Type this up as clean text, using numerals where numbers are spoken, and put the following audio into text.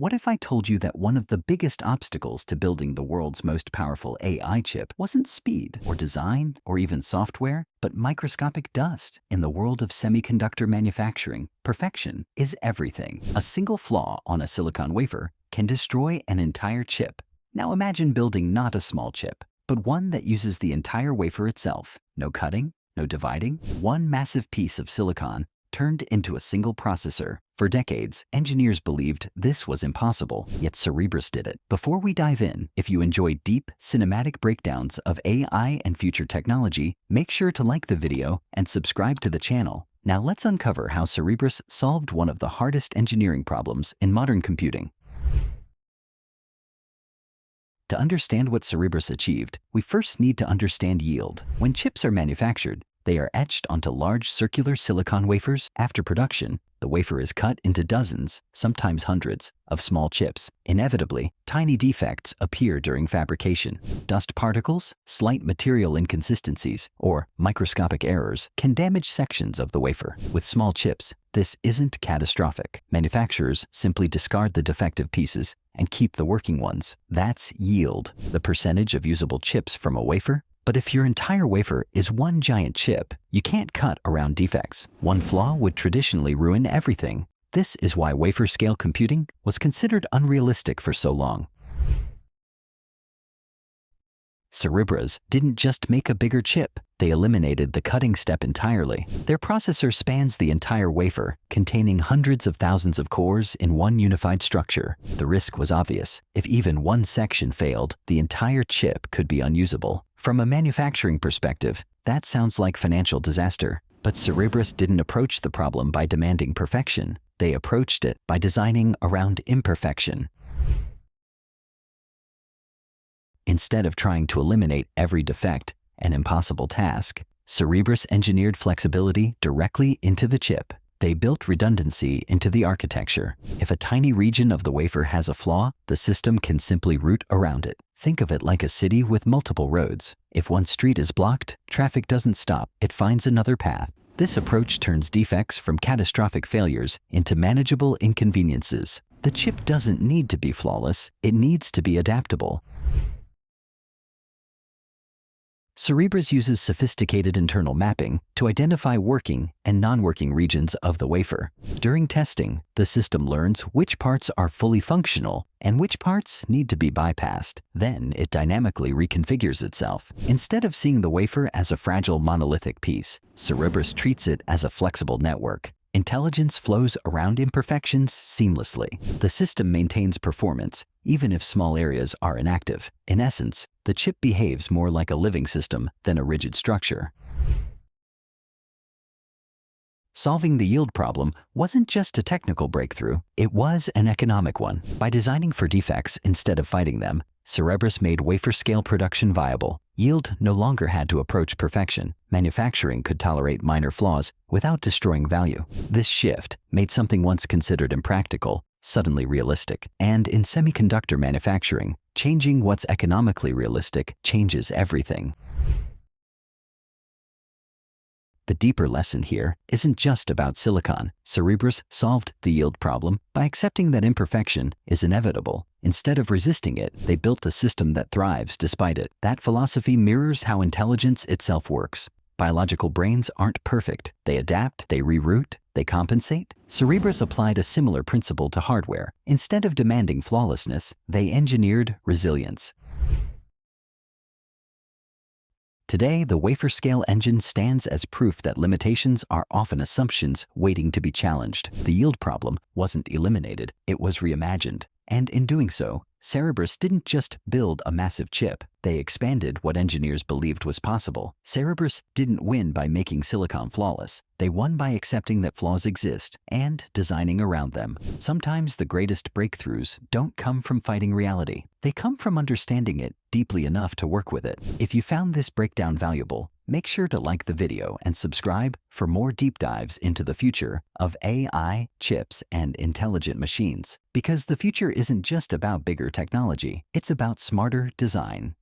What if I told you that one of the biggest obstacles to building the world's most powerful AI chip wasn't speed or design or even software, but microscopic dust? In the world of semiconductor manufacturing, perfection is everything. A single flaw on a silicon wafer can destroy an entire chip. Now imagine building not a small chip, but one that uses the entire wafer itself. No cutting, no dividing, one massive piece of silicon turned into a single processor. For decades, engineers believed this was impossible, yet Cerebras did it. Before we dive in, if you enjoy deep, cinematic breakdowns of AI and future technology, make sure to like the video and subscribe to the channel. Now let's uncover how Cerebras solved one of the hardest engineering problems in modern computing. To understand what Cerebras achieved, we first need to understand yield. When chips are manufactured, they are etched onto large circular silicon wafers. After production, the wafer is cut into dozens, sometimes hundreds, of small chips. Inevitably, tiny defects appear during fabrication. Dust particles, slight material inconsistencies, or microscopic errors can damage sections of the wafer. With small chips, this isn't catastrophic. Manufacturers simply discard the defective pieces and keep the working ones. That's yield, the percentage of usable chips from a wafer. But if your entire wafer is one giant chip, you can't cut around defects. One flaw would traditionally ruin everything. This is why wafer-scale computing was considered unrealistic for so long. Cerebras didn't just make a bigger chip, they eliminated the cutting step entirely. Their processor spans the entire wafer, containing hundreds of thousands of cores in one unified structure. The risk was obvious. If even one section failed, the entire chip could be unusable. From a manufacturing perspective, that sounds like financial disaster. But Cerebras didn't approach the problem by demanding perfection. They approached it by designing around imperfection. Instead of trying to eliminate every defect, an impossible task, Cerebras engineered flexibility directly into the chip. They built redundancy into the architecture. If a tiny region of the wafer has a flaw, the system can simply route around it. Think of it like a city with multiple roads. If one street is blocked, traffic doesn't stop, it finds another path. This approach turns defects from catastrophic failures into manageable inconveniences. The chip doesn't need to be flawless, it needs to be adaptable. Cerebras uses sophisticated internal mapping to identify working and non-working regions of the wafer. During testing, the system learns which parts are fully functional and which parts need to be bypassed. Then it dynamically reconfigures itself. Instead of seeing the wafer as a fragile monolithic piece, Cerebras treats it as a flexible network. Intelligence flows around imperfections seamlessly. The system maintains performance, even if small areas are inactive. In essence, the chip behaves more like a living system than a rigid structure. Solving the yield problem wasn't just a technical breakthrough, it was an economic one. By designing for defects instead of fighting them, Cerebras made wafer-scale production viable. Yield no longer had to approach perfection. Manufacturing could tolerate minor flaws without destroying value. This shift made something once considered impractical suddenly realistic. And in semiconductor manufacturing, changing what's economically realistic changes everything. The deeper lesson here isn't just about silicon. Cerebras solved the yield problem by accepting that imperfection is inevitable. Instead of resisting it, they built a system that thrives despite it. That philosophy mirrors how intelligence itself works. Biological brains aren't perfect. They adapt, they reroute, they compensate. Cerebras applied a similar principle to hardware. Instead of demanding flawlessness, they engineered resilience. Today, the wafer-scale engine stands as proof that limitations are often assumptions waiting to be challenged. The yield problem wasn't eliminated, it was reimagined. And in doing so, Cerebras didn't just build a massive chip, they expanded what engineers believed was possible. Cerebras didn't win by making silicon flawless. They won by accepting that flaws exist and designing around them. Sometimes the greatest breakthroughs don't come from fighting reality. They come from understanding it deeply enough to work with it. If you found this breakdown valuable, make sure to like the video and subscribe for more deep dives into the future of AI, chips, and intelligent machines. Because the future isn't just about bigger technology, it's about smarter design.